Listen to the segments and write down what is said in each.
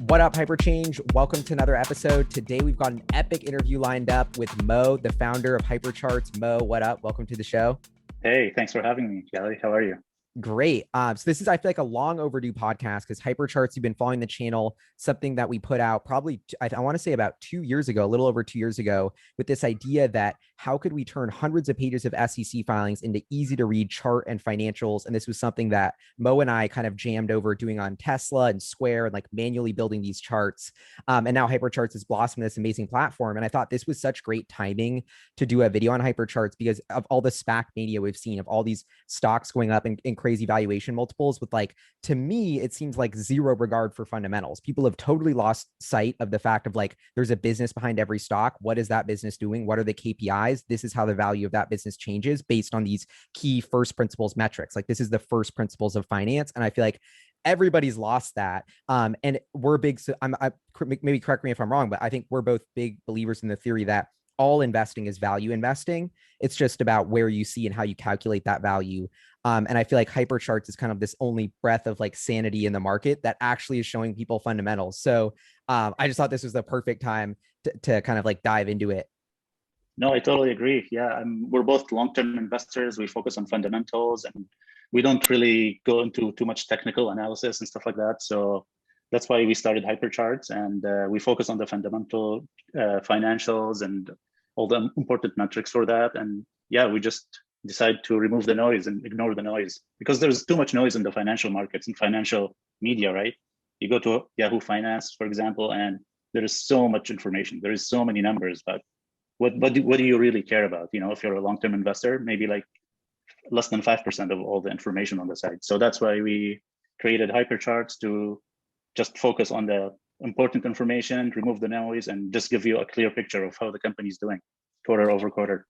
What up, Hyperchange? Welcome to another episode. Today, we've got an epic interview lined up with Moe, the founder of HyperCharts. Moe, what up? Welcome to the show. Hey, thanks for having me, Kelly. How are you? Great. So this is, I feel like, a long overdue podcast because HyperCharts, you've been following the channel, something that we put out probably, I want to say about 2 years ago, a little over 2 years ago, with this idea that how could we turn hundreds of pages of SEC filings into easy to read chart and financials? And this was something that Moe and I kind of jammed over doing on Tesla and Square and like manually building these charts. And now HyperCharts has blossomed this amazing platform. And I thought this was such great timing to do a video on HyperCharts because of all the SPAC mania we've seen, of all these stocks going up in crazy valuation multiples with, like, to me, it seems like zero regard for fundamentals. People have totally lost sight of the fact of like, there's a business behind every stock. What is that business doing? What are the KPIs? This is how the value of that business changes based on these key first principles metrics. Like, this is the first principles of finance. And I feel like everybody's lost that. And we're big, so maybe correct me if I'm wrong, but I think we're both big believers in the theory that all investing is value investing. It's just about where you see and how you calculate that value. And I feel like HyperCharts is kind of this only breath of like sanity in the market that actually is showing people fundamentals. So I just thought this was the perfect time to kind of like dive into it. No, I totally agree. Yeah, we're both long-term investors. We focus on fundamentals and we don't really go into too much technical analysis and stuff like that. So that's why we started HyperCharts, and we focus on the fundamental financials and all the important metrics for that. And yeah, we just decide to remove the noise and ignore the noise because there's too much noise in the financial markets and financial media, right? You go to Yahoo Finance, for example, and there is so much information. There is so many numbers, but what do you really care about? You know, if you're a long-term investor, maybe like less than 5% of all the information on the site. So that's why we created HyperCharts to just focus on the important information, remove the noise, and just give you a clear picture of how the company is doing quarter over quarter.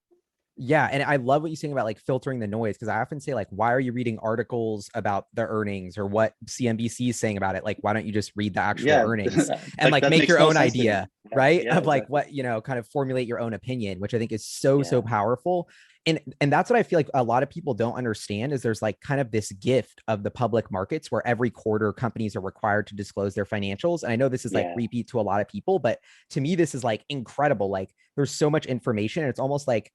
Yeah. And I love what you're saying about like filtering the noise, because I often say, like, why are you reading articles about the earnings or what CNBC is saying about it? Like, why don't you just read the actual Yeah, earnings and like that make makes your no own sense to me. idea, Yeah, right? yeah, Of like exactly. what, kind of formulate your own opinion, which I think is so Yeah, powerful. And that's what I feel like a lot of people don't understand is there's like kind of this gift of the public markets where every quarter companies are required to disclose their financials. And I know this is like yeah, repeat to a lot of people, but to me, this is like incredible. Like, there's so much information. And it's almost like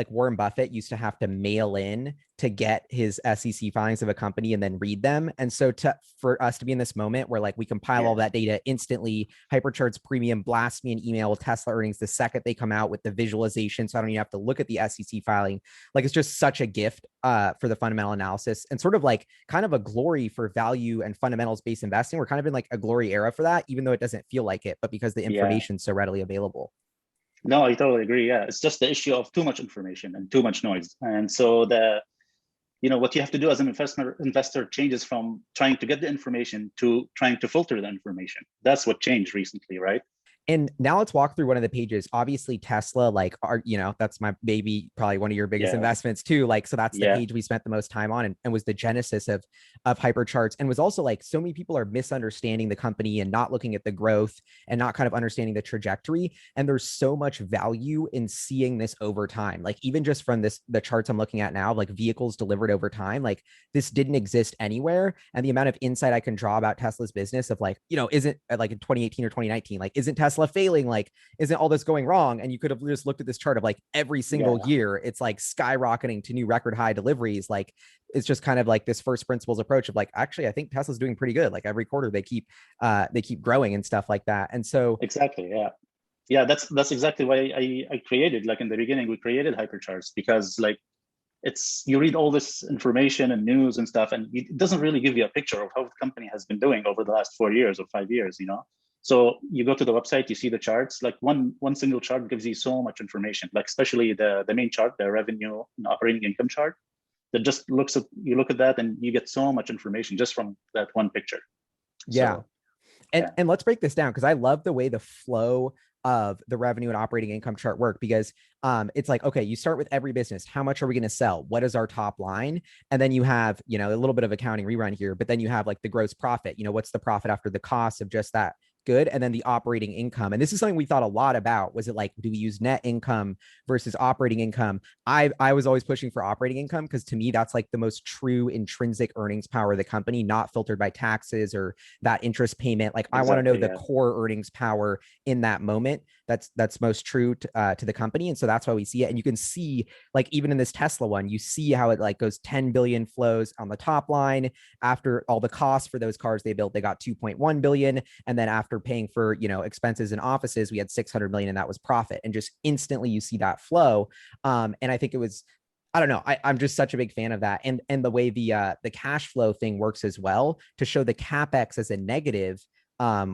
Warren Buffett used to have to mail in to get his SEC filings of a company and then read them. And so for us to be in this moment where like we compile all yeah, that data instantly, HyperCharts Premium blasts me an email with Tesla earnings the second they come out with the visualization. So I don't even have to look at the SEC filing. Like, it's just such a gift for the fundamental analysis and sort of like kind of a glory for value and fundamentals based investing. We're kind of in like a glory era for that, even though it doesn't feel like it, but because the yeah. information is so readily available. No, I totally agree. Yeah, it's just the issue of too much information and too much noise. And so what you have to do as an investor changes from trying to get the information to trying to filter the information. That's what changed recently, right? And now let's walk through one of the pages. Obviously, Tesla, like, that's my baby, probably one of your biggest Yeah, investments too. Like, so that's the yeah, page we spent the most time on and was the genesis of HyperCharts, and was also like so many people are misunderstanding the company and not looking at the growth and not kind of understanding the trajectory. And there's so much value in seeing this over time. Like, even just from the charts I'm looking at now, like vehicles delivered over time, like this didn't exist anywhere. And the amount of insight I can draw about Tesla's business of like, isn't like in 2018 or 2019, like, isn't Tesla failing? Like, isn't all this going wrong? And you could have just looked at this chart of like every single yeah. year, it's like skyrocketing to new record high deliveries. Like, it's just kind of like this first principles approach of like, actually, I think Tesla's doing pretty good. Like, every quarter they keep growing and stuff like that. And so, Exactly. Yeah. Yeah, that's exactly why I created, like in the beginning, we created HyperCharts because like it's you read all this information and news and stuff, and it doesn't really give you a picture of how the company has been doing over the last 4 years or 5 years, So you go to the website, you see the charts, like one single chart gives you so much information, like especially the main chart, the revenue and operating income chart, that just you look at that and you get so much information just from that one picture. yeah. So yeah, And let's break this down because I love the way the flow of the revenue and operating income chart work, because it's like, okay, you start with every business. How much are we going to sell? What is our top line? And then you have, a little bit of accounting rerun here, but then you have like the gross profit, what's the profit after the cost of just that good, and then the operating income. And this is something we thought a lot about. Was it like, do we use net income versus operating income? I was always pushing for operating income because to me that's like the most true intrinsic earnings power of the company, not filtered by taxes or that interest payment. Like I want to know Exactly. the Yeah. core earnings power in that moment. That's most true to the company, and so that's why we see it. And you can see, like, even in this Tesla one, you see how it like goes 10 billion flows on the top line. After all the costs for those cars they built, they got 2.1 billion, and then after paying for, you know, expenses and offices, we had 600 million, and that was profit. And just instantly you see that flow. And I think it was, I don't know. I'm just such a big fan of that, and the way the cash flow thing works as well to show the capex as a negative,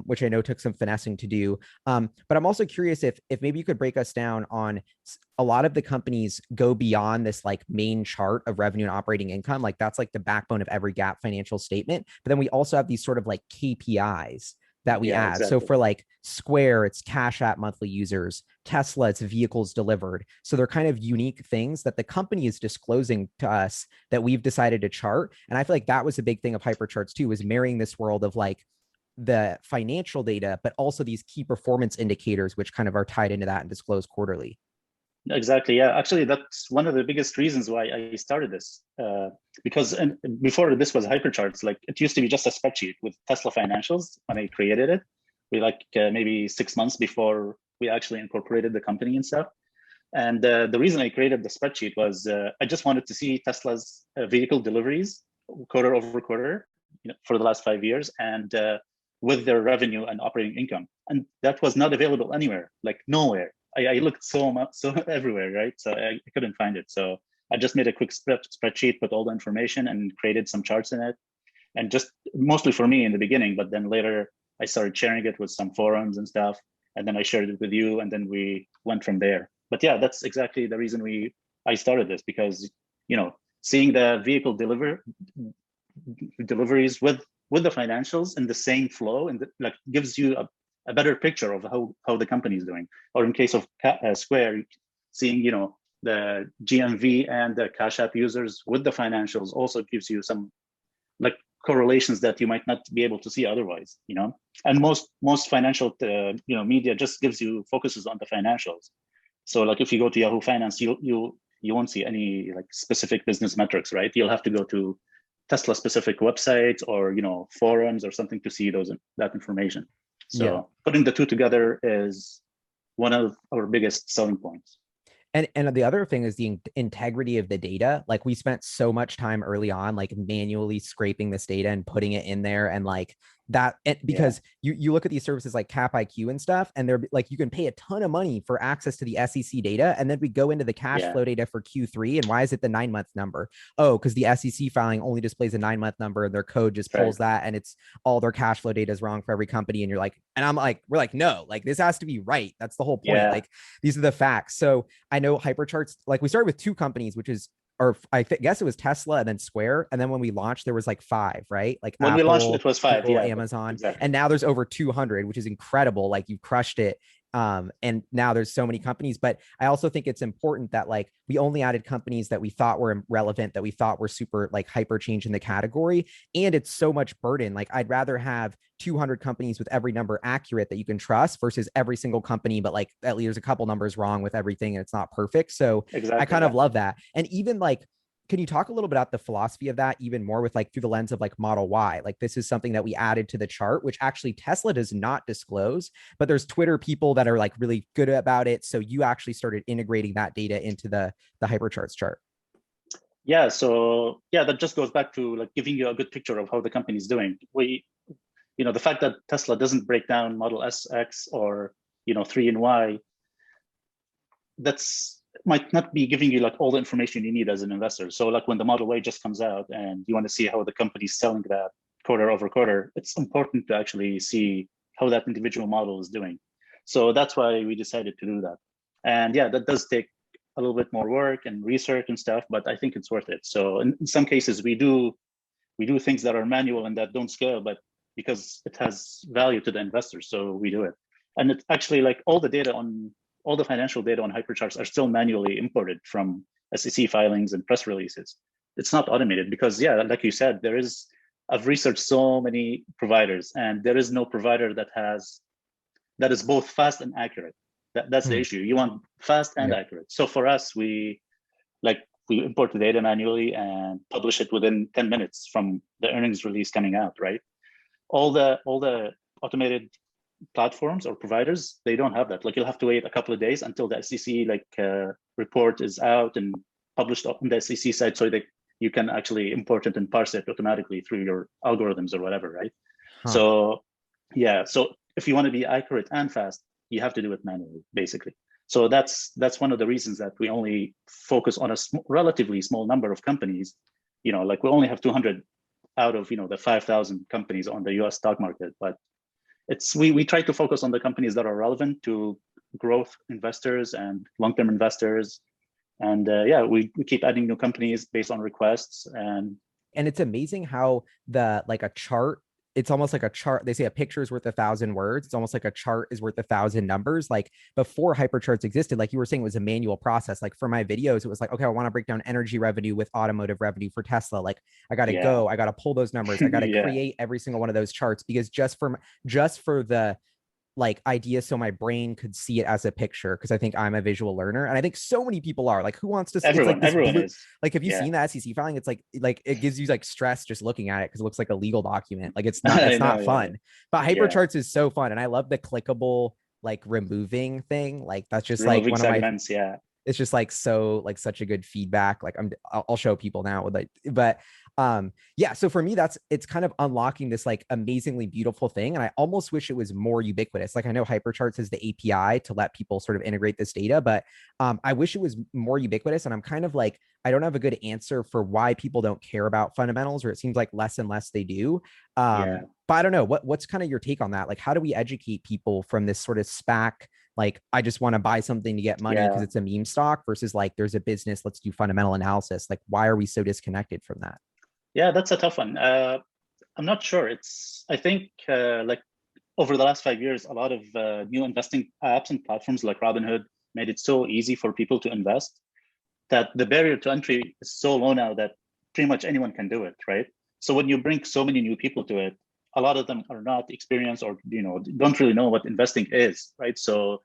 which I know took some finessing to do. But I'm also curious if maybe you could break us down on a lot of the companies go beyond this like main chart of revenue and operating income. Like that's like the backbone of every GAAP financial statement. But then we also have these sort of like KPIs that we Yeah. add. So Exactly. for like Square, it's Cash App monthly users. Tesla, it's vehicles delivered. So they're kind of unique things that the company is disclosing to us that we've decided to chart. And I feel like that was a big thing of HyperCharts too, was marrying this world of like the financial data, but also these key performance indicators, which kind of are tied into that and disclosed quarterly. Exactly. Yeah. Actually, that's one of the biggest reasons why I started this. Because before this was HyperCharts, like it used to be just a spreadsheet with Tesla financials when I created it. We like maybe 6 months before we actually incorporated the company and stuff. And the reason I created the spreadsheet was I just wanted to see Tesla's vehicle deliveries quarter over quarter, you know, for the last 5 years, and with their revenue and operating income. And that was not available anywhere, like nowhere. I looked so much, so everywhere, right? So I couldn't find it. So I just made a quick spreadsheet, put all the information, and created some charts in it, and just mostly for me in the beginning. But then later I started sharing it with some forums and stuff, and then I shared it with you, and then we went from there. But yeah, that's exactly the reason I started this, because you know, seeing the vehicle deliveries with the financials in the same flow, and like gives you a better picture of how the company is doing. Or in case of Square, seeing, you know, the GMV and the Cash App users with the financials also gives you some like correlations that you might not be able to see otherwise, you know. And most financial you know, media just gives you focuses on the financials. So like if you go to Yahoo Finance, you won't see any like specific business metrics, right? You'll have to go to Tesla specific websites or, you know, forums or something to see that information. Yeah. So putting the two together is one of our biggest selling points. And the other thing is the integrity of the data. Like we spent so much time early on, like manually scraping this data and putting it in there, and like that, Yeah. because you look at these services like Cap IQ and stuff, and they're like, you can pay a ton of money for access to the SEC data, and then we go into the cash Yeah. flow data for Q3, and why is it the 9-month number? Oh, because the SEC filing only displays a 9-month number, and their code just Right. pulls that, and it's all their cash flow data is wrong for every company, and you're like, and I'm like, we're like, no, like this has to be right. That's the whole point. Yeah. Like these are the facts. So I know HyperCharts, like we started with 2 companies, which is, or guess it was Tesla and then Square. And then when we launched, there was like 5, right? Like When we launched, it Apple, was 5. Google, Yeah, but Amazon. exactly. And now there's over 200, which is incredible. Like you crushed it. And now there's so many companies, but I also think it's important that like we only added companies that we thought were relevant, that we thought were super like hyper change in the category. And it's so much burden. Like I'd rather have 200 companies with every number accurate that you can trust versus every single company, but like at least there's a couple numbers wrong with everything and it's not perfect. So I Exactly. kind of Yeah. love that. And even like, can you talk a little bit about the philosophy of that even more with like through the lens of like Model Y? Like this is something that we added to the chart, which actually Tesla does not disclose, but there's Twitter people that are like really good about it. So you actually started integrating that data into the HyperCharts chart. Yeah. So yeah, that just goes back to like giving you a good picture of how the company is doing. You know, the fact that Tesla doesn't break down Model S, X, or, you know, 3 and Y, that's might not be giving you like all the information you need as an investor. So like when the Model Y just comes out and you want to see how the company's selling that quarter over quarter, it's important to actually see how that individual model is doing. So that's why we decided to do that. And yeah, that does take a little bit more work and research and stuff, but I think it's worth it. So in some cases we do things that are manual and that don't scale, but because it has value to the investors, so we do it. And it's actually like all the financial data on HyperCharts are still manually imported from SEC filings and press releases. It's not automated because, yeah, like you said, there is I've researched so many providers, and there is no provider that is both fast and accurate. That's the issue. You want fast and Yep. accurate. So for us, we import the data manually and publish it within 10 minutes from the earnings release coming out, right? All the automated platforms or providers, they don't have that. Like, you'll have to wait a couple of days until the SEC report is out and published on the SEC site, so that you can actually import it and parse it automatically through your algorithms or whatever, right? Huh. So yeah, so if you want to be accurate and fast, you have to do it manually, basically. So that's one of the reasons that we only focus on a relatively small number of companies. Like, we only have 200 out of the 5,000 companies on the US stock market, but we try to focus on the companies that are relevant to growth investors and long-term investors. And we keep adding new companies based on requests. And it's amazing how a chart, it's almost like a chart. They say a picture is worth 1,000 words. It's almost like a chart is worth 1,000 numbers. Like, before HyperCharts existed, like you were saying, it was a manual process. Like, for my videos, it was like, okay, I want to break down energy revenue with automotive revenue for Tesla. Like, I got to I got to pull those numbers. I got to create every single one of those charts, because just for the idea, so my brain could see it as a picture, because I think I'm a visual learner, and I think so many people are. Like, who wants to see? Everyone, It's like everyone is. Like, have you seen the SEC filing? It's like it gives you stress just looking at it, because it looks like a legal document. Like, it's not fun. But HyperCharts is so fun, and I love the clickable removing thing. Like, that's just removing one segments, of my it's just so such a good feedback. Like, I'll show people now with but so for me, it's kind of unlocking this amazingly beautiful thing. And I almost wish it was more ubiquitous. Like, I know HyperCharts is the API to let people sort of integrate this data, but I wish it was more ubiquitous. And I'm kind of I don't have a good answer for why people don't care about fundamentals, or it seems like less and less they do. But I don't know, what's kind of your take on that? Like, how do we educate people from this sort of SPAC? Like, I just want to buy something to get money because it's a meme stock, versus there's a business, let's do fundamental analysis. Like, why are we so disconnected from that? Yeah, that's a tough one. I'm not sure. I think over the last 5 years, a lot of new investing apps and platforms like Robinhood made it so easy for people to invest, that the barrier to entry is so low now that pretty much anyone can do it, right? So when you bring so many new people to it, a lot of them are not experienced, or don't really know what investing is, right? So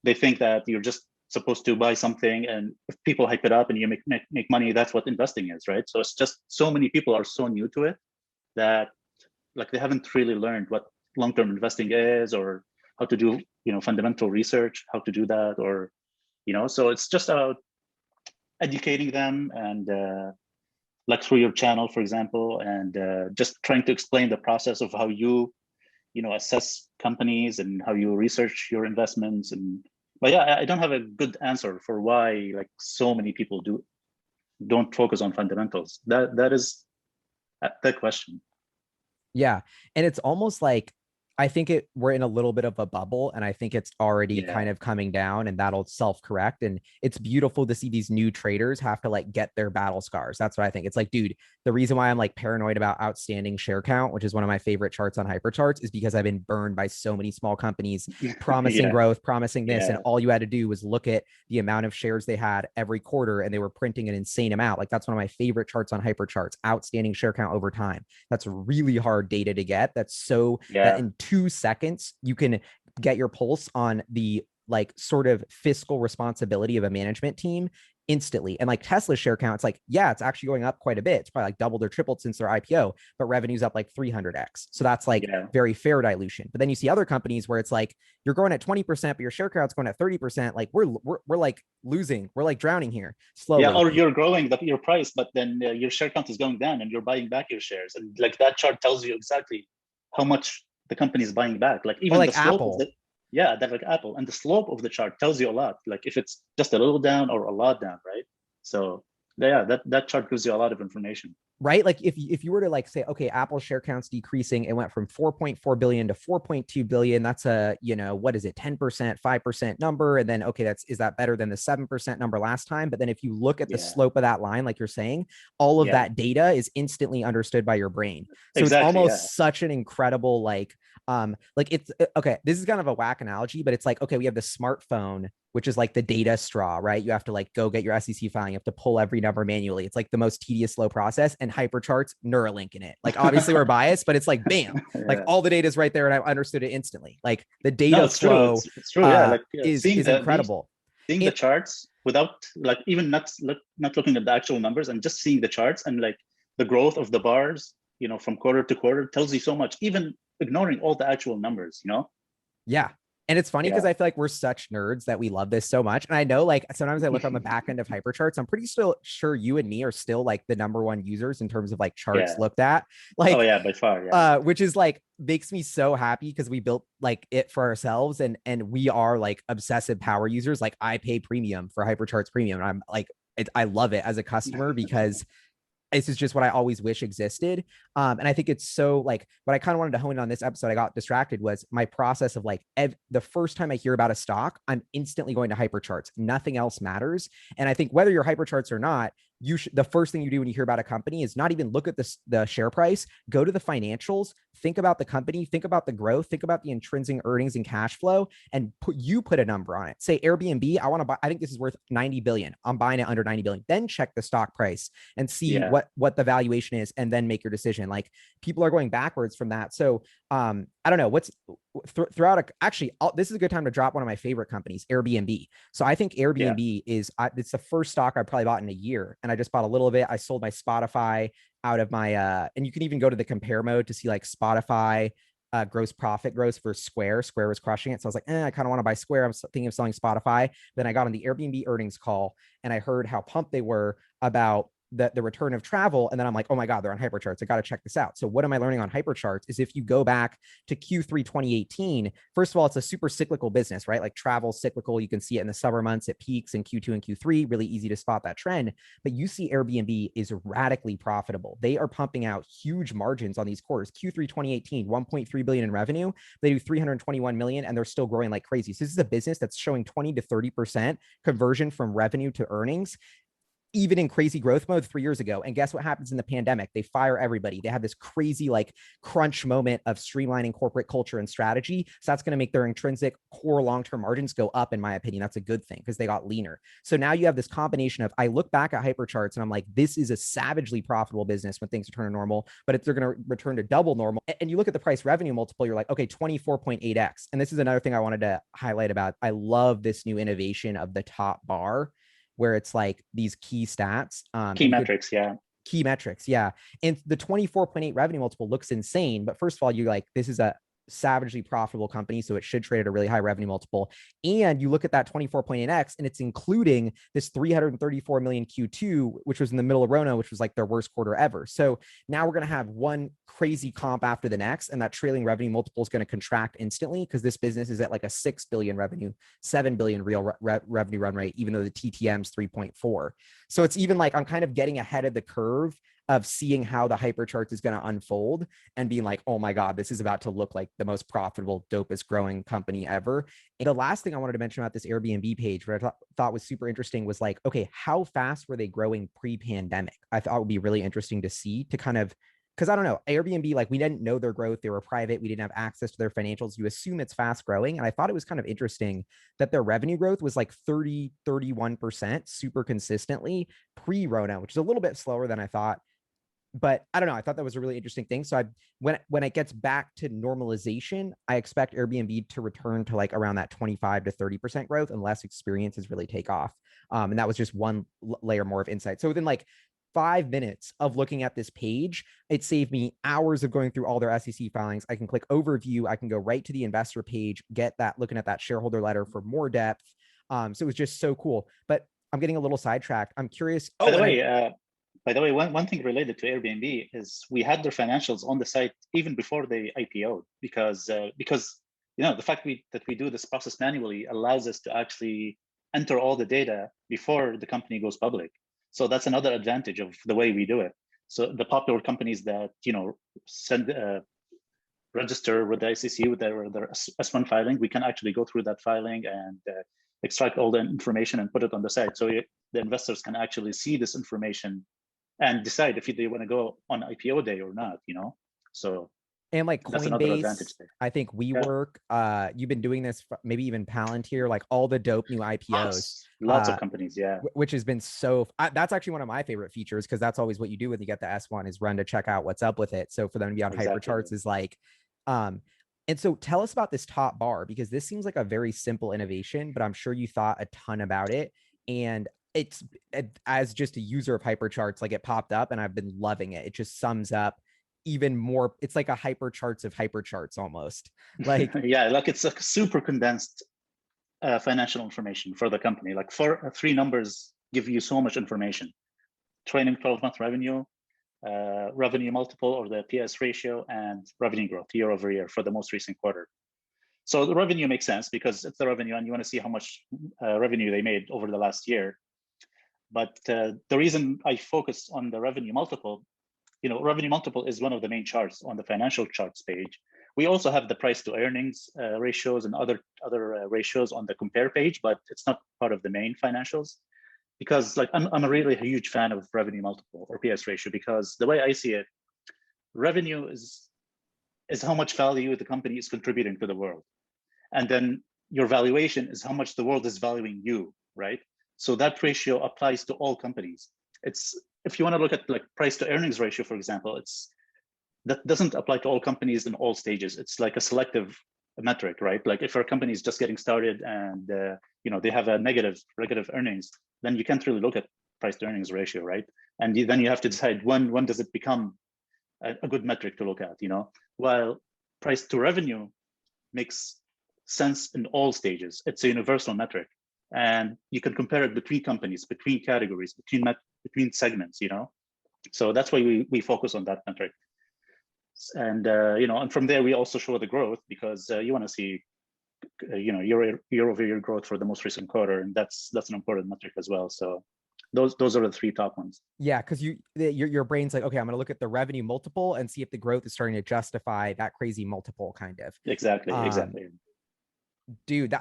they think that you're just supposed to buy something, and if people hype it up and you make money, that's what investing is, right? So it's just, so many people are so new to it that they haven't really learned what long-term investing is, or how to do fundamental research, how to do that, or so it's just about educating them, and through your channel, for example, and just trying to explain the process of how you assess companies and how you research your investments. But I don't have a good answer for why so many people don't focus on fundamentals. That is the question. Yeah. And it's almost I think we're in a little bit of a bubble, and I think it's already kind of coming down, and that'll self-correct. And it's beautiful to see these new traders have to get their battle scars. That's what I think. It's dude, the reason why I'm paranoid about outstanding share count, which is one of my favorite charts on HyperCharts, is because I've been burned by so many small companies promising growth, promising this. And all you had to do was look at the amount of shares they had every quarter, and they were printing an insane amount. That's one of my favorite charts on HyperCharts, outstanding share count over time. That's really hard data to get. That's that in 2 seconds, you can get your pulse on the sort of fiscal responsibility of a management team instantly. And Tesla's share count, it's it's actually going up quite a bit. It's probably doubled or tripled since their IPO, but revenue's up 300x. So that's very fair dilution. But then you see other companies where it's you're growing at 20%, but your share count's going at 30%. We're losing. We're drowning here slowly. Yeah, or you're growing your price, but then your share count is going down, and you're buying back your shares. And that chart tells you exactly how much the company is buying back. Even the slope Apple. of that Apple, and the slope of the chart tells you a lot. If it's just a little down or a lot down, right? So that chart gives you a lot of information. Right? If you were to say, okay, Apple share count's decreasing, it went from 4.4 billion to 4.2 billion. That's a, what is it, 10%, 5% number. And then, okay, is that better than the 7% number last time? But then if you look at the slope of that line, like you're saying, all of that data is instantly understood by your brain. So it's almost such an incredible, Like it's okay, this is kind of a whack analogy, but it's like, okay, we have the smartphone, which is like the data straw, right? You have to like go get your SEC filing, you have to pull every number manually. It's like the most tedious, slow process, and HyperCharts, Neuralink in it. Like obviously we're biased, but it's like bam, like Yeah. all the data is right there, and I understood it instantly. Like the No, data it's true. flow It's true. Yeah, like is incredible. seeing the And charts without like even not looking at the actual numbers and just seeing the charts and like the growth of the bars, from quarter to quarter tells you so much. Even ignoring all the actual numbers. yeah. And it's funny because Yeah, I feel like we're such nerds that we love this so much. And I know like sometimes I look on the back end of HyperCharts. I'm pretty still sure you and me are still like the number one users in terms of like charts yeah. looked at. Oh Like yeah, by far. Yeah, which is like makes me so happy because we built like it for ourselves and we are like obsessive power users. Like I pay premium for HyperCharts premium. And I'm like I love it as a customer because this is just what I always wish existed. And I think it's so like what I kind of wanted to hone in on this episode, I got distracted, was my process of like the first time I hear about a stock, I'm instantly going to HyperCharts. Nothing else matters. And I think whether you're HyperCharts or not, the first thing you do when you hear about a company is not even look at the share price, go to the financials, think about the company, think about the growth, think about the intrinsic earnings and cash flow, and put a number on it. Say Airbnb, I want to buy, I think this is worth 90 billion. I'm buying it under 90 billion. Then check the stock price and see yeah. what the valuation is, and then make your decision. Like people are going backwards from that. So I don't know what's throughout actually this is a good time to drop one of my favorite companies, Airbnb. So I think Yeah. Airbnb is it's the first stock I probably bought in a year, and I just bought a little bit. I sold my Spotify out of my and you can even go to the compare mode to see like Spotify gross profit gross for Square. Square was crushing it. So I was like, I kind of want to buy Square. I'm thinking of selling Spotify. Then I got on the Airbnb earnings call and I heard how pumped they were about the return of travel. And then I'm like, oh my God, they're on HyperCharts. I got to check this out. So what am I learning on HyperCharts is if you go back to Q3 2018, first of all, it's a super cyclical business, right? Like travel cyclical. You can see it in the summer months. It peaks in Q2 and Q3, really easy to spot that trend. But you see Airbnb is radically profitable. They are pumping out huge margins on these quarters. Q3 2018, 1.3 billion in revenue. They do 321 million and they're still growing like crazy. So this is a business that's showing 20 to 30% conversion from revenue to earnings, even in crazy growth mode 3 years ago. And guess what happens in the pandemic? They fire everybody. They have this crazy like crunch moment of streamlining corporate culture and strategy. So that's going to make their intrinsic core long-term margins go up. In my opinion, that's a good thing because they got leaner. So now you have this combination of, I look back at HyperCharts and I'm like, this is a savagely profitable business when things return to normal, but if they're going to return to double normal, and you look at the price revenue multiple, you're like, okay, 24.8x. And this is another thing I wanted to highlight about. I love this new innovation of the top bar, where it's like these key stats. Key metrics. Yeah. Key metrics. Yeah. And the 24.8 revenue multiple looks insane. But first of all, you're like, this is a savagely profitable company, so it should trade at a really high revenue multiple. And you look at that 24.8x and it's including this 334 million Q2, which was in the middle of Rona, which was like their worst quarter ever. So now we're going to have one crazy comp after the next, and that trailing revenue multiple is going to contract instantly because this business is at like a 6 billion revenue, 7 billion real revenue run rate, even though the TTM's 3.4. So it's even like I'm kind of getting ahead of the curve of seeing how the HyperCharts is going to unfold and being like, oh my God, this is about to look like the most profitable, dopest growing company ever. And the last thing I wanted to mention about this Airbnb page, what I thought was super interesting, was like, okay, how fast were they growing pre-pandemic? I thought it would be really interesting to see, to kind of, because I don't know, Airbnb, like we didn't know their growth. They were private. We didn't have access to their financials. You assume it's fast growing. And I thought it was kind of interesting that their revenue growth was like 30, 31% super consistently pre-Rona, which is a little bit slower than I thought. But I don't know. I thought that was a really interesting thing. So when it gets back to normalization, I expect Airbnb to return to like around that 25 to 30% growth unless experiences really take off. And that was just one layer more of insight. So within like 5 minutes of looking at this page, it saved me hours of going through all their SEC filings. I can click overview. I can go right to the investor page, get that, looking at that shareholder letter for more depth. So it was just so cool. But I'm getting a little sidetracked. I'm curious. By the way, one thing related to Airbnb is we had their financials on the site even before they IPO'd because the fact that we do this process manually allows us to actually enter all the data before the company goes public. So that's another advantage of the way we do it. So the popular companies that send register with the SEC with their S1 filing, we can actually go through that filing and extract all the information and put it on the site. So the investors can actually see this information and decide if they want to go on IPO day or not, So And like That's another advantage Coinbase, there. I think Yeah. WeWork, you've been doing this, maybe even Palantir, like all the dope new IPOs, Haus, lots of companies. Yeah. which has been so, that's actually one of my favorite features because that's always what you do when you get the S1 is run to check out what's up with it. So for them to be on Exactly. HyperCharts is like, and so tell us about this top bar because this seems like a very simple innovation, but I'm sure you thought a ton about it. And it's as just a user of HyperCharts, like it popped up and I've been loving it. It just sums up even more. It's like a HyperCharts of HyperCharts almost. Like, Yeah, like it's a super condensed financial information for the company. Like three numbers give you so much information. Trailing 12-month revenue, revenue multiple or the PS ratio, and revenue growth year over year for the most recent quarter. So the revenue makes sense because it's the revenue and you want to see how much revenue they made over the last year. But the reason I focus on the revenue multiple, revenue multiple is one of the main charts on the financial charts page. We also have the price to earnings ratios and other ratios on the compare page, but it's not part of the main financials because like I'm a really huge fan of revenue multiple or PS ratio because the way I see it, revenue is how much value the company is contributing to the world. And then your valuation is how much the world is valuing you, right? So that ratio applies to all companies. It's if you want to look at like price to earnings ratio, for example, that doesn't apply to all companies in all stages. It's like a selective metric, right? Like if a company is just getting started and they have a negative earnings, then you can't really look at price to earnings ratio, right? And then you have to decide when does it become a good metric to look at, while price to revenue makes sense in all stages. It's a universal metric, and you can compare it between companies, between categories, between segments. So that's why we focus on that metric. And and from there we also show the growth because you want to see year over year growth for the most recent quarter, and that's an important metric as well. So those are the three top ones. yeah, because your brain's like, okay, I'm gonna look at the revenue multiple and see if the growth is starting to justify that crazy multiple kind of. Exactly. Dude,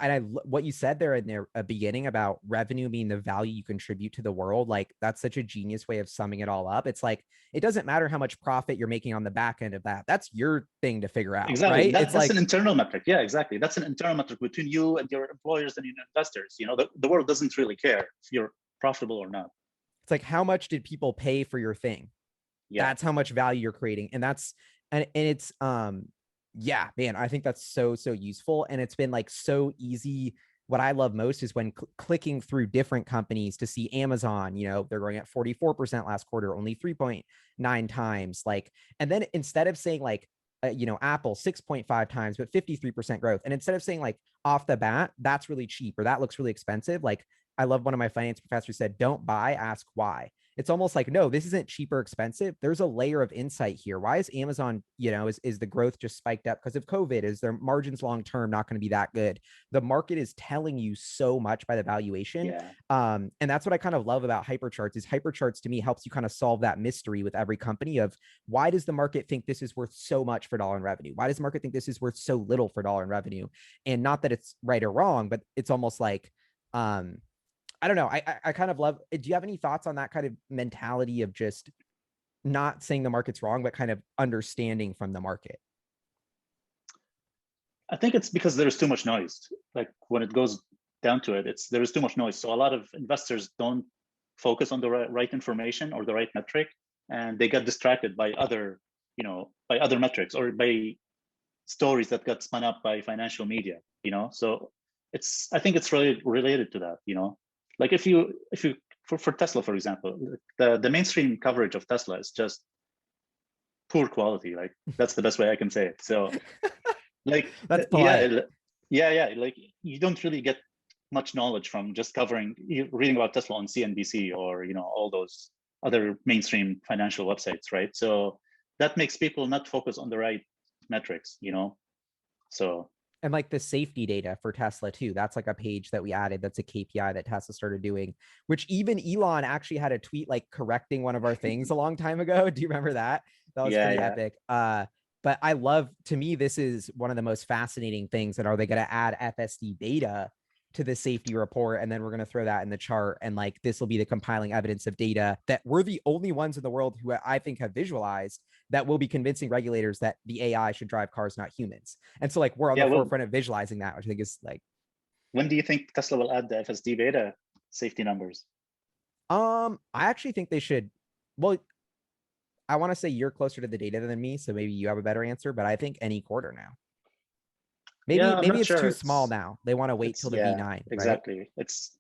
what you said there in the beginning about revenue being the value you contribute to the world, like that's such a genius way of summing it all up. It's like it doesn't matter how much profit you're making on the back end of that. That's your thing to figure out, exactly. right? That's like an internal metric. Yeah, exactly. That's an internal metric between you and your employers and your investors. The world doesn't really care if you're profitable or not. It's like how much did people pay for your thing? Yeah. That's how much value you're creating, and it's yeah, man, I think that's so useful, and it's been like so easy. What I love most is when clicking through different companies to see Amazon, they're growing at 44% last quarter, only 3.9 times, like, and then instead of saying like Apple 6.5 times but 53% growth, and instead of saying like off the bat that's really cheap or that looks really expensive, like I love one of my finance professors said, don't buy, ask why. It's almost like, no, this isn't cheap or expensive. There's a layer of insight here. Why is Amazon, is the growth just spiked up because of COVID? Is their margins long term not going to be that good? The market is telling you so much by the valuation. Yeah. And that's what I kind of love about HyperCharts is HyperCharts to me helps you kind of solve that mystery with every company of why does the market think this is worth so much for dollar in revenue? Why does the market think this is worth so little for dollar in revenue? And not that it's right or wrong, but it's almost like, I don't know. I kind of love. Do you have any thoughts on that kind of mentality of just not saying the market's wrong, but kind of understanding from the market? I think it's because there's too much noise. Like when it goes down to it, there is too much noise. So a lot of investors don't focus on the right information or the right metric, and they get distracted by other metrics or by stories that got spun up by financial media. So I think it's really related to that. Like if you for Tesla, for example, the mainstream coverage of Tesla is just poor quality. Like that's the best way I can say it. So like that's polite. Yeah. Like you don't really get much knowledge from just reading about Tesla on CNBC or all those other mainstream financial websites, right? So that makes people not focus on the right metrics, So and like the safety data for Tesla too. That's like a page that we added. That's a KPI that Tesla started doing, which even Elon actually had a tweet like correcting one of our things a long time ago. Do you remember that? That was pretty epic. But I love, to me, this is one of the most fascinating things. And are they going to add FSD data to the safety report? And then we're going to throw that in the chart. And like, this will be the compiling evidence of data that we're the only ones in the world who I think have visualized that will be convincing regulators that the AI should drive cars, not humans. And so like we're on the forefront of visualizing that, which I think is like. When do you think Tesla will add the FSD beta safety numbers? I actually think they should. Well, I want to say you're closer to the data than me, so maybe you have a better answer, but I think any quarter now. Maybe it's too small now. They want to wait till the V9. Exactly. Right? It's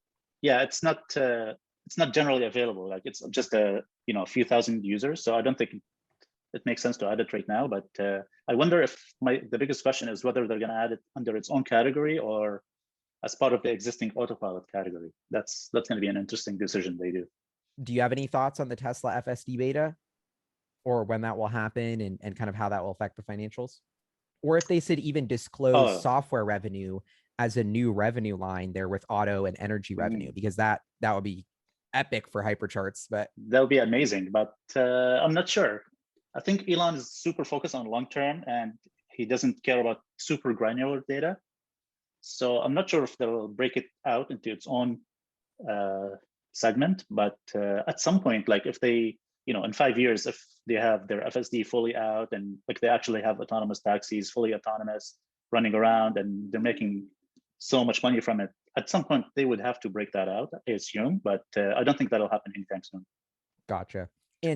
not generally available. Like it's just a few thousand users. So I don't think it makes sense to add it right now. But I wonder if the biggest question is whether they're going to add it under its own category or as part of the existing autopilot category. That's going to be an interesting decision they do. Do you have any thoughts on the Tesla FSD beta, or when that will happen, and kind of how that will affect the financials? Or if they should even disclose software revenue as a new revenue line there with auto and energy revenue, because that would be epic for HyperCharts. But that would be amazing. But I'm not sure. I think Elon is super focused on long term, and he doesn't care about super granular data. So I'm not sure if they'll break it out into its own segment. But at some point, like if they, in 5 years, if they have their FSD fully out and like they actually have autonomous taxis, fully autonomous, running around, and they're making so much money from it, at some point they would have to break that out, I assume. But I don't think that'll happen anytime soon. Gotcha.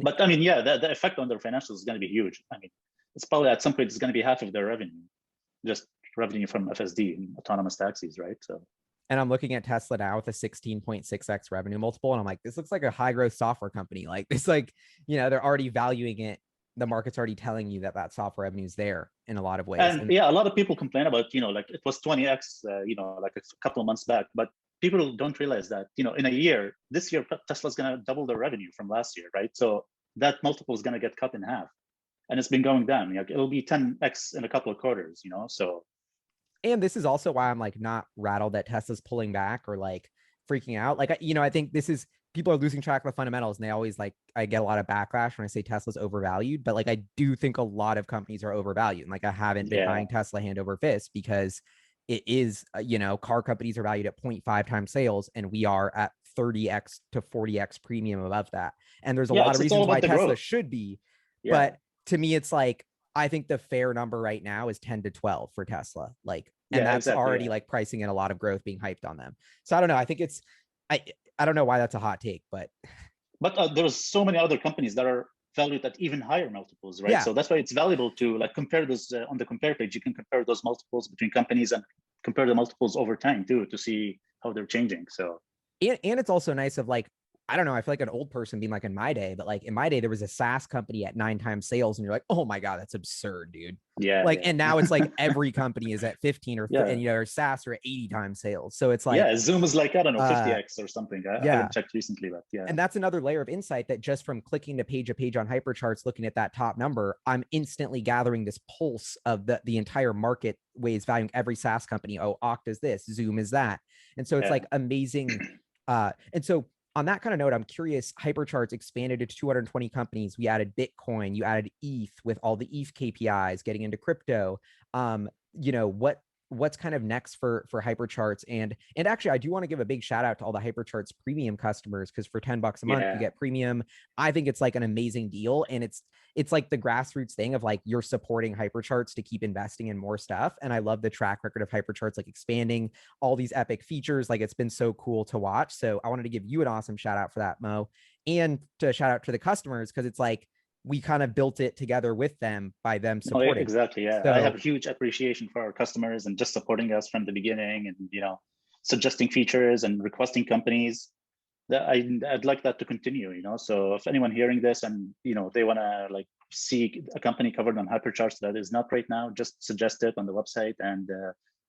But I mean, yeah, the effect on their financials is going to be huge. I mean, it's probably at some point it's going to be half of their revenue, just revenue from FSD and autonomous taxis, right? So. And I'm looking at Tesla now with a 16.6x revenue multiple, and I'm like, this looks like a high growth software company. Like this, like, they're already valuing it. The market's already telling you that software revenue is there in a lot of ways. And yeah, a lot of people complain about, like it was 20x, like a couple of months back, but people don't realize that, in a year, this year, Tesla's going to double their revenue from last year, right? So that multiple is going to get cut in half, and it's been going down. Like it'll be 10x in a couple of quarters, so. And this is also why I'm like not rattled that Tesla's pulling back or like freaking out. Like, I think this is, people are losing track of the fundamentals, and they always like, I get a lot of backlash when I say Tesla's overvalued, but like, I do think a lot of companies are overvalued. And like, I haven't been buying Tesla hand over fist because it is, car companies are valued at 0.5 times sales, and we are at 30x to 40x premium above that. And there's a lot of reasons why Tesla should be, but to me, it's like, I think the fair number right now is 10 to 12 for Tesla. Like, and that's already like pricing in a lot of growth being hyped on them. So I don't know. I think it's, I don't know why that's a hot take, but there's so many other companies that are valued at even higher multiples, right? So that's why it's valuable to like compare those on the compare page. You can compare those multiples between companies and compare the multiples over time too, to see how they're changing. So, and it's also nice of like, I don't know, I feel like an old person being like, in my day, but like in my day, there was a SaaS company at 9 times sales, and you're like, oh my God, that's absurd, dude. And now it's like every company is at 15 or and or SaaS are at 80 times sales. So it's like, Zoom is like, I don't know, 50x or something. I haven't checked recently, but And that's another layer of insight that just from clicking to page on HyperCharts, looking at that top number, I'm instantly gathering this pulse of the entire market ways valuing every SaaS company. Oh, Okta is this, Zoom is that. And so it's like amazing. And so on that kind of note, I'm curious, HyperCharts expanded to 220 companies. We added Bitcoin, you added ETH with all the ETH KPIs, getting into crypto. What's kind of next for HyperCharts? And actually, I do want to give a big shout out to all the HyperCharts premium customers, because for $10 a month, you get premium. I think it's like an amazing deal. And it's like the grassroots thing of like, you're supporting HyperCharts to keep investing in more stuff. And I love the track record of HyperCharts, like expanding all these epic features. Like it's been so cool to watch. So I wanted to give you an awesome shout out for that, Mo, and to shout out to the customers, because it's like, we kind of built it together with them by them supporting. Exactly. Yeah. So, I have huge appreciation for our customers and just supporting us from the beginning, and, suggesting features and requesting companies. That I'd like that to continue, So if anyone hearing this and, they want to like see a company covered on HyperCharts that is not right now, just suggest it on the website. And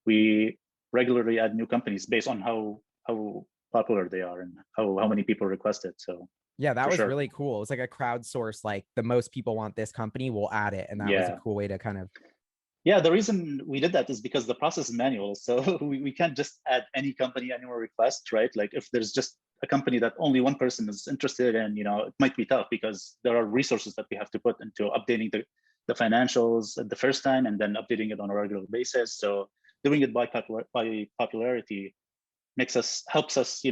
we regularly add new companies based on how popular they are and how many people request it. So yeah, that was really cool. It was like a crowdsource, like the most people want this company, we'll add it. And that was a cool way to kind of. Yeah, the reason we did that is because the process is manual. So we can't just add any company, any more requests, right? Like if there's just a company that only one person is interested in, it might be tough because there are resources that we have to put into updating the financials at the first time and then updating it on a regular basis. So doing it by popularity helps us,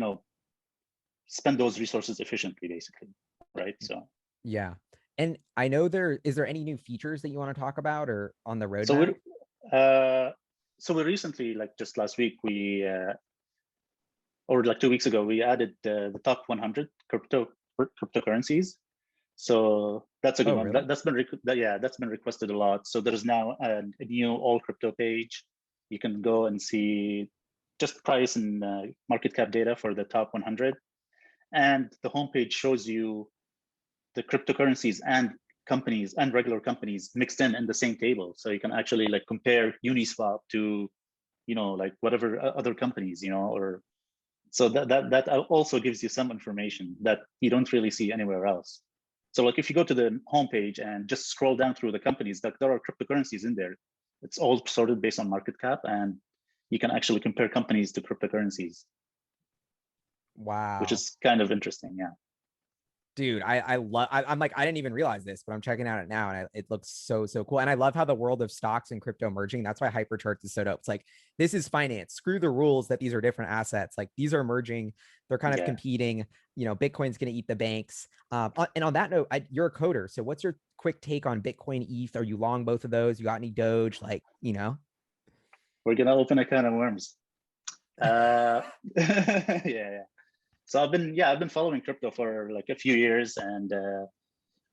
spend those resources efficiently, basically, right? So yeah. And I know is there any new features that you want to talk about or on the So roadmap? we recently, like just last week, or like 2 weeks ago, we added the top 100 cryptocurrencies. So that's a good Oh, one. really? That's been requested a lot. So there's now a new all crypto page. You can go and see just price and market cap data for the top 100, and the homepage shows you the cryptocurrencies and companies and regular companies mixed in the same table. So you can actually like compare Uniswap to, like whatever other companies, or so that also gives you some information that you don't really see anywhere else. So like if you go to the homepage and just scroll down through the companies, that there are cryptocurrencies in there. It's all sorted based on market cap, and you can actually compare companies to cryptocurrencies, which Wow. is kind of interesting. Yeah. Dude, I love I'm like I didn't even realize this, but I'm checking out it now and it looks so cool. And I love how the world of stocks and crypto merging. That's why HyperCharts is so dope. It's like this is finance. Screw the rules that these are different assets. Like these are merging. They're kind of Yeah. competing. Bitcoin's going to eat the banks. And on that note, you're a coder. So what's your quick take on Bitcoin, ETH? Are you long both of those? You got any Doge? We're gonna open a can of worms. Yeah. So I've been following crypto for like a few years, and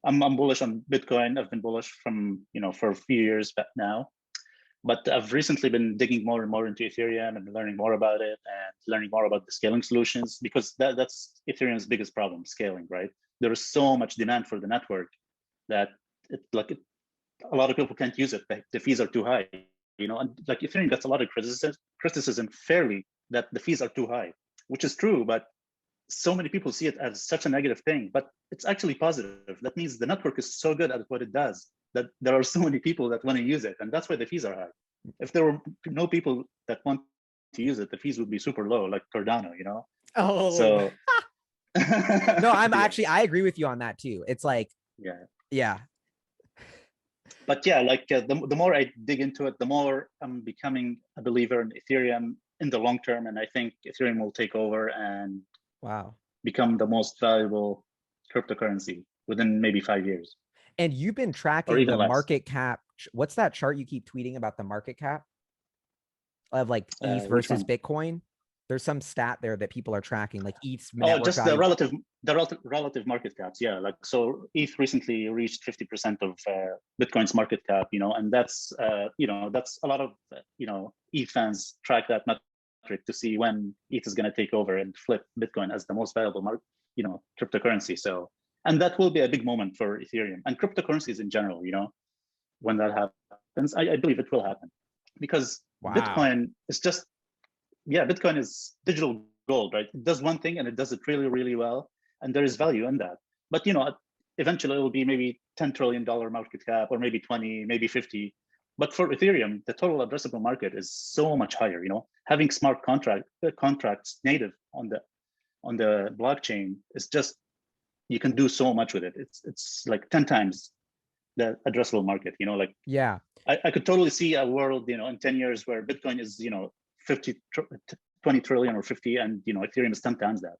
I'm bullish on Bitcoin. I've been bullish from for a few years back now, but I've recently been digging more and more into Ethereum and learning more about it and learning more about the scaling solutions, because that's Ethereum's biggest problem, scaling, right? There is so much demand for the network that a lot of people can't use it. The fees are too high, and like Ethereum gets a lot of criticism fairly that the fees are too high, which is true, but so many people see it as such a negative thing, but it's actually positive. That means the network is so good at what it does that there are so many people that want to use it, and that's why the fees are high. If there were no people that want to use it, the fees would be super low, like Cardano. Oh, So no, I'm yeah, actually, I agree with you on that too. It's like, yeah. yeah, But yeah, like the more I dig into it, the more I'm becoming a believer in Ethereum in the long term, and I think Ethereum will take over and wow. become the most valuable cryptocurrency within maybe 5 years And you've been or tracking even the less. market cap. What's that chart you keep tweeting about the market cap of like ETH Which versus one? Bitcoin? There's some stat there that people are tracking, like ETH's Oh, network just the value. relative market caps. Yeah, like so ETH recently reached 50% of Bitcoin's market cap, and that's a lot of ETH fans track that metric to see when ETH is going to take over and flip Bitcoin as the most valuable cryptocurrency. So, and that will be a big moment for Ethereum and cryptocurrencies in general. When that happens, I believe it will happen, because Wow. Bitcoin is just, Bitcoin is digital gold, right? It does one thing and it does it really, really well, and there is value in that. But eventually it will be maybe $10 trillion market cap, or maybe 20, maybe 50. But for Ethereum, the total addressable market is so much higher. Having smart contracts native on the blockchain is just, you can do so much with it. It's like 10 times the addressable market. Like Yeah. I could totally see a world, in 10 years where Bitcoin is, 50, 20 trillion or 50, and, Ethereum is 10 times that.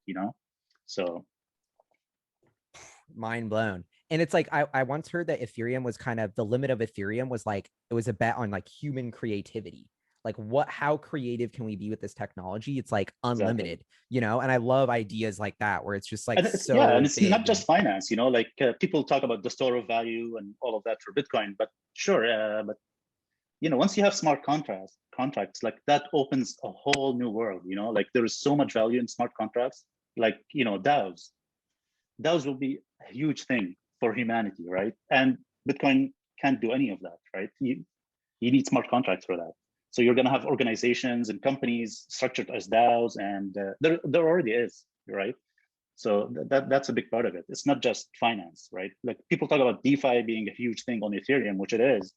So, Mind blown. And it's like I once heard that Ethereum was kind of the limit of Ethereum was like it was a bet on like human creativity. Like how creative can we be with this technology? It's like exactly. unlimited. And I love ideas like that where it's just like And and so it's not big just and finance, like people talk about the store of value and all of that for Bitcoin, but sure. But, once you have smart contracts, like that opens a whole new world, like there is so much value in smart contracts, like, DAOs will be a huge thing for humanity, right? And Bitcoin can't do any of that, right? You need smart contracts for that. So you're going to have organizations and companies structured as DAOs, and there already is, right? So that's a big part of it. It's not just finance, right? Like people talk about DeFi being a huge thing on Ethereum, which it is,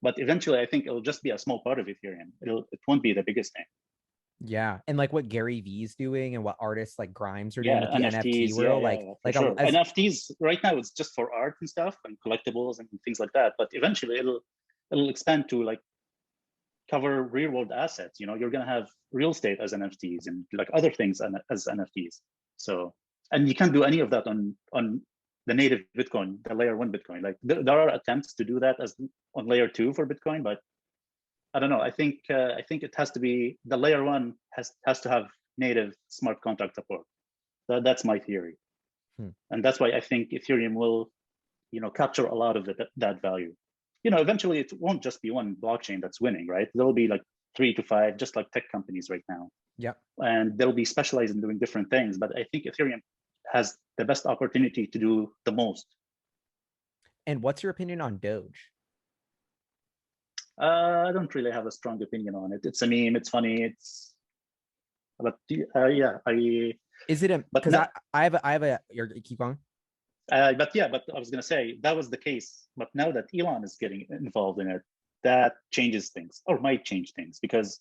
but eventually I think it'll just be a small part of Ethereum. It won't be the biggest thing. yeah. And like what Gary Vee's doing and what artists like Grimes are doing Yeah, with the NFT NFTs. Yeah, world, yeah, like yeah, for like sure. as NFTs right now it's just for art and stuff and collectibles and things like that. But eventually it'll expand to like cover real world assets. You're gonna have real estate as NFTs and like other things as NFTs. So, and you can't do any of that on the native Bitcoin, the layer 1 Bitcoin. Like there are attempts to do that as on layer 2 for Bitcoin, but I don't know. I think it has to be the layer 1 has to have native smart contract support. That's my theory, and that's why I think Ethereum will, capture a lot of that value. Eventually it won't just be one blockchain that's winning, right? There will be like 3 to 5, just like tech companies right now. Yep. And they'll be specialized in doing different things. But I think Ethereum has the best opportunity to do the most. And what's your opinion on Doge? I don't really have a strong opinion on it. It's a meme. It's funny. But yeah, Is it because I have a keep going. But I was gonna say that was the case. But now that Elon is getting involved in it, that changes things, or might change things, because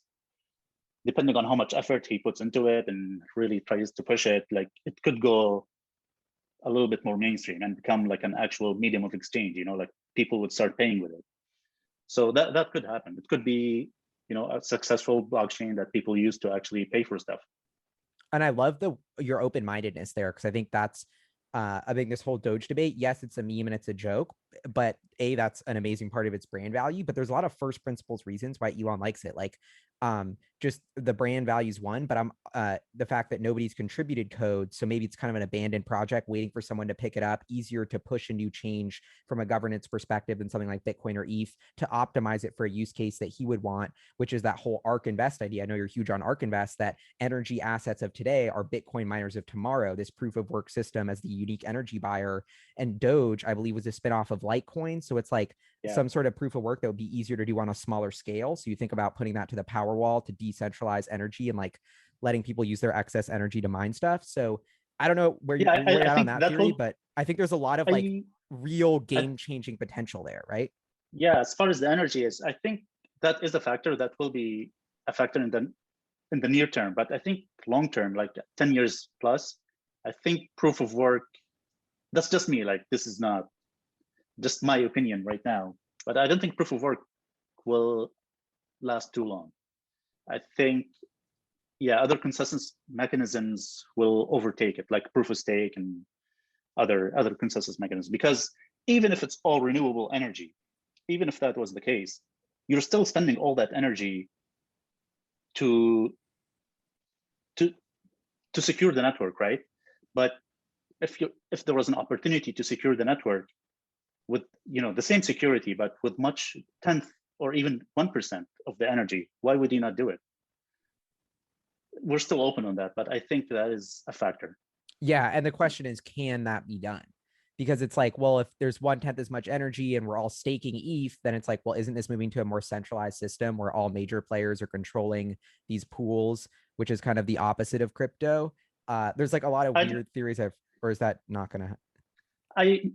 depending on how much effort he puts into it and really tries to push it, like it could go a little bit more mainstream and become like an actual medium of exchange, like people would start paying with it. So that could happen. It could be, a successful blockchain that people use to actually pay for stuff. And I love your open-mindedness there, because I think that's I think this whole Doge debate, yes, it's a meme and it's a joke, but that's an amazing part of its brand value. But there's a lot of first principles reasons why Elon likes it. Like just the brand value is one, but the fact that nobody's contributed code. So maybe it's kind of an abandoned project waiting for someone to pick it up, easier to push a new change from a governance perspective than something like Bitcoin or ETH, to optimize it for a use case that he would want, which is that whole ARK Invest idea. I know you're huge on ARK Invest, that energy assets of today are Bitcoin miners of tomorrow, this proof of work system as the unique energy buyer. And Doge, I believe, was a spinoff of Litecoin. So it's like some sort of proof of work that would be easier to do on a smaller scale. So you think about putting that to the Powerwall to decentralize energy and like letting people use their excess energy to mine stuff. So I don't know where you're at on that theory, but I think there's a lot of like real game-changing potential there, right? Yeah, as far as the energy is, I think that is a factor that will be a factor in the near term. But I think long term, like 10 years plus, I think proof of work, that's just me. Like this is not just my opinion right now, but I don't think proof of work will last too long. I think, other consensus mechanisms will overtake it, like proof of stake and other consensus mechanisms. Because even if it's all renewable energy, even if that was the case, you're still spending all that energy to secure the network, right? But if there was an opportunity to secure the network with the same security, but with much 10th or even 1% of the energy, why would you not do it? We're still open on that, but I think that is a factor. Yeah, and the question is, can that be done? Because it's like, well, if there's 1/10 as much energy and we're all staking ETH, then it's like, well, isn't this moving to a more centralized system where all major players are controlling these pools, which is kind of the opposite of crypto? There's like a lot of weird theories or is that not going to?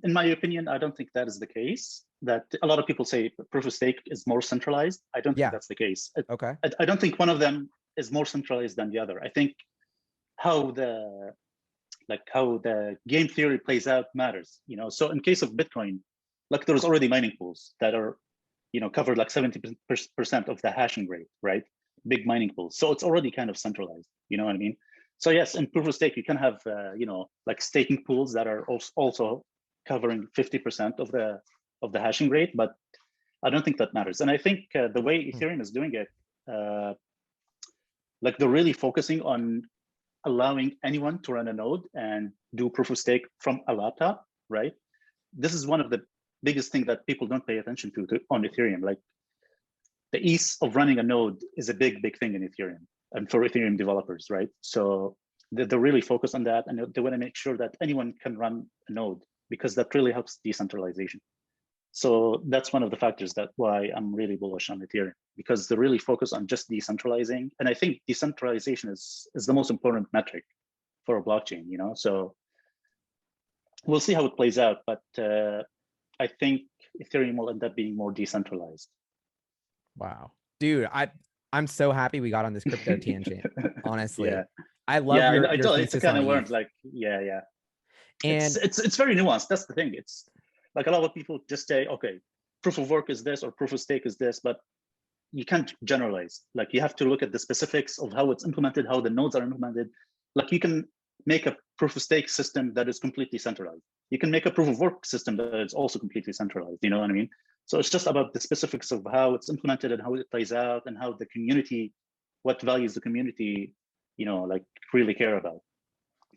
In my opinion, I don't think that is the case. That a lot of people say proof of stake is more centralized. I don't think that's the case. Okay. I don't think one of them is more centralized than the other. I think how the game theory plays out matters. So in case of Bitcoin, like there's already mining pools that are, covered like 70% of the hashing rate, right? Big mining pools. So it's already kind of centralized. You know what I mean? So yes, in proof of stake, you can have, like staking pools that are also covering 50% of the hashing rate, but I don't think that matters. And I think the way Ethereum is doing it, like they're really focusing on allowing anyone to run a node and do proof of stake from a laptop, right? This is one of the biggest things that people don't pay attention to on Ethereum. Like the ease of running a node is a big thing in Ethereum and for Ethereum developers, right? So they're really focused on that, and they want to make sure that anyone can run a node, because that really helps decentralization. So that's one of the factors that why I'm really bullish on Ethereum, because they're really focused on just decentralizing. And I think decentralization is the most important metric for a blockchain, So we'll see how it plays out, but I think Ethereum will end up being more decentralized. Wow, dude, I'm so happy we got on this crypto tangent. Honestly, I love your I it's kind of weird. Like, and it's very nuanced. That's the thing. It's like a lot of people just say, okay, proof of work is this or proof of stake is this, but you can't generalize. Like you have to look at the specifics of how it's implemented, how the nodes are implemented. Like you can make a proof of stake system that is completely centralized. you can make a proof of work system that is also completely centralized. You know what I mean? So it's just about the specifics of how it's implemented and how it plays out and how the community, what values the community, like really care about.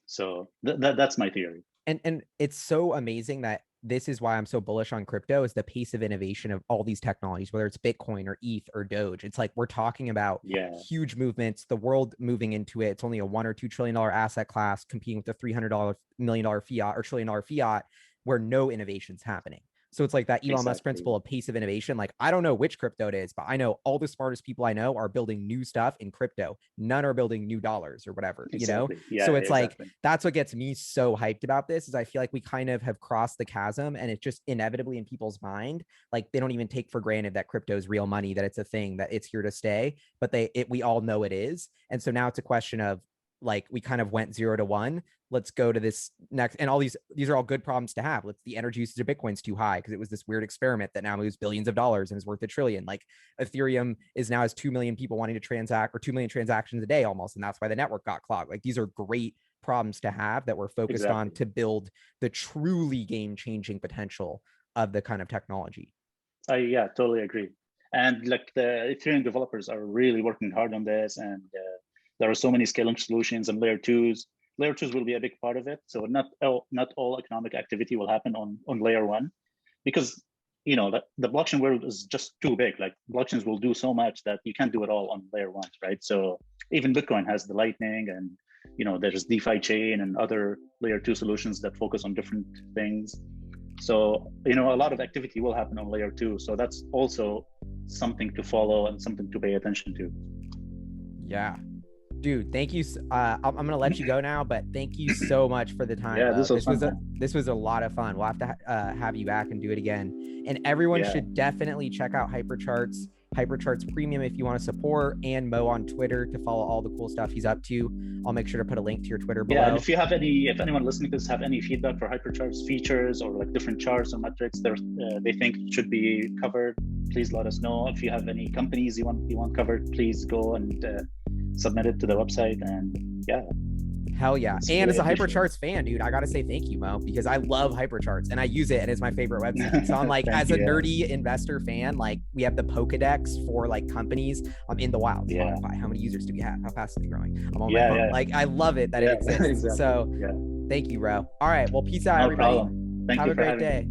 So that's my theory. And it's so amazing that this is why I'm so bullish on crypto, is the pace of innovation of all these technologies, whether it's Bitcoin or ETH or Doge. It's like we're talking about huge movements, the world moving into it. It's only a $1 or $2 trillion asset class competing with the $300 million fiat or $1 trillion fiat, where no innovation's happening. So it's like that Elon Musk principle of pace of innovation. Like, I don't know which crypto it is, but I know all the smartest people I know are building new stuff in crypto. None are building new dollars or whatever, so it's like, that's what gets me so hyped about this, is I feel like we kind of have crossed the chasm, and it's just inevitably in people's mind, like they don't even take for granted that crypto is real money, that it's a thing, that it's here to stay, but we all know it is. And so now it's a question of, like, we kind of went 0 to 1. Let's go to this next. And all these are all good problems to have. The energy usage of Bitcoin's too high because it was this weird experiment that now moves billions of dollars and is worth $1 trillion. Like, Ethereum has 2 million people wanting to transact, or 2 million transactions a day almost. And that's why the network got clogged. Like, these are great problems to have that we're focused on to build the truly game-changing potential of the kind of technology. Yeah, totally agree. And like, the Ethereum developers are really working hard on this, and there are so many scaling solutions and layer twos. Layer twos will be a big part of it. So not all economic activity will happen on layer one, because the blockchain world is just too big. Like, blockchains will do so much that you can't do it all on layer one, right? So even Bitcoin has the Lightning, and there's DeFi chain and other layer two solutions that focus on different things. So a lot of activity will happen on layer two. So that's also something to follow and something to pay attention to. Yeah. Dude, thank you. I'm gonna let you go now, but thank you so much for the time. Yeah, this was a lot of fun. We'll have to have you back and do it again. And everyone should definitely check out HyperCharts Premium if you want to support, and Moe on Twitter to follow all the cool stuff he's up to. I'll make sure to put a link to your Twitter below. Yeah, and if anyone listening to this have any feedback for HyperCharts features or like different charts or metrics they think should be covered, please let us know. If you have any companies you want covered, please go and submit it to the website. And hell yeah. And as a HyperCharts fan, dude, I gotta say thank you, Moe, because I love HyperCharts and I use it and it's my favorite website. So I'm like, as a nerdy investor fan, like, we have the Pokedex for like companies. I'm in the wild. Spotify. How many users do we have? How fast is it growing? I'm on my phone. Like, I love it that it exists. So thank you, bro. All right, well, peace out, everybody. Thank have you a great day.